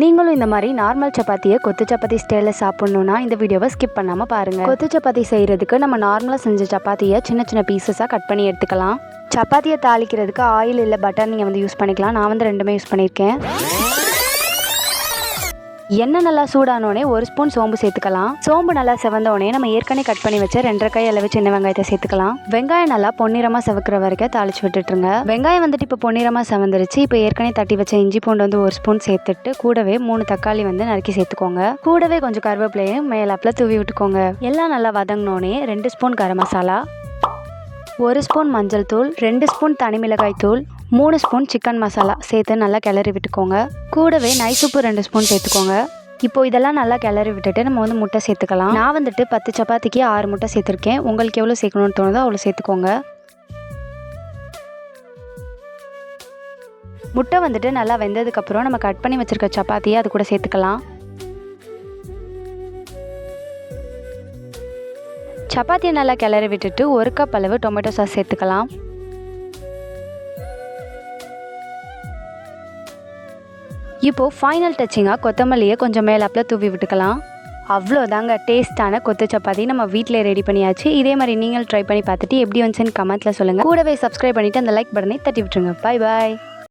நீங்களும் இந்த மாதிரி நார்மல் சப்பாத்தியை கொத்து சப்பாத்தி ஸ்டைலில் சாப்பிட்ணுன்னா இந்த வீடியோவை ஸ்கிப் பண்ணாமல் பாருங்கள். கொத்து சப்பாத்தி செய்கிறதுக்கு நம்ம நார்மலாக செஞ்ச சப்பாத்தியை சின்ன சின்ன பீசஸாக கட் பண்ணி எடுத்துக்கலாம். சப்பாத்தியை தாளிக்கிறதுக்கு ஆயில் இல்லை பட்டர் நீங்கள் யூஸ் பண்ணிக்கலாம். நான் ரெண்டுமே யூஸ் பண்ணியிருக்கேன். எண்ணெய் நல்லா சூடானோடனே 1 ஸ்பூன் சோம்பு சேர்த்துக்கலாம். சோம்பு நல்லா செவந்தோடனே நம்ம ஏற்கனவே கட் பண்ணி வச்ச 2.5 கை அளவு சின்ன வெங்காயத்தை சேர்த்துக்கலாம். வெங்காயம் நல்லா பொன்னிறமாக செவக்கிற வரைக்கும் தாளிச்சு விட்டுட்டுருங்க. வெங்காயம் இப்போ பொன்னிறமாக செவந்துருச்சு. இப்போ ஏற்கனவே தட்டி வச்ச இஞ்சி பூண்டு 1 ஸ்பூன் சேர்த்துட்டு கூடவே 3 தக்காளி நறுக்கி சேர்த்துக்கோங்க. கூடவே கொஞ்சம் கருவேப்பிலையும் மேலாப்பில் தூவி விட்டுக்கோங்க. எல்லாம் நல்லா வதங்கினோடனே 2 ஸ்பூன் கரம் மசாலா, 1 ஸ்பூன் மஞ்சள் தூள், 2 ஸ்பூன் தனி மிளகாய் தூள், 3 ஸ்பூன் சிக்கன் மசாலா சேர்த்து நல்லா கிளறி விட்டுக்கோங்க. கூடவே நைஸ் உப்பு 2 ஸ்பூன் சேர்த்துக்கோங்க. இப்போ இதெல்லாம் நல்லா கிளறி விட்டுட்டு நம்ம முட்டை சேர்த்துக்கலாம். நான் 10 சப்பாத்திக்கு 6 முட்டை சேர்த்துருக்கேன். உங்களுக்கு எவ்வளோ சேர்க்கணும்னு தோணுதோ அவ்வளோ சேர்த்துக்கோங்க. முட்டை நல்லா வெந்ததுக்கப்புறம் நம்ம கட் பண்ணி வச்சுருக்க சப்பாத்தியை அது கூட சேர்த்துக்கலாம். சப்பாத்தியை நல்லா கிளறி விட்டுட்டு 1 கப் அளவு டொமேட்டோ சாஸ் சேர்த்துக்கலாம். இப்போது ஃபைனல் டச்சிங்காக கொத்தமல்லியை கொஞ்சம் மேலாப்பில் தூவி விட்டுக்கலாம். அவ்வளோதாங்க, டேஸ்ட்டான கொத்து சப்பாத்தி நம்ம வீட்டிலே ரெடி பண்ணியாச்சு. இதே மாதிரி நீங்கள் ட்ரை பண்ணி பார்த்துட்டு எப்படி வந்துச்சுன்னு கமெண்ட்டில் சொல்லுங்கள். கூடவே சப்ஸ்கிரைப் பண்ணிவிட்டு அந்த லைக் பட்டனை தட்டி விட்டுருங்க. பாய் பாய்.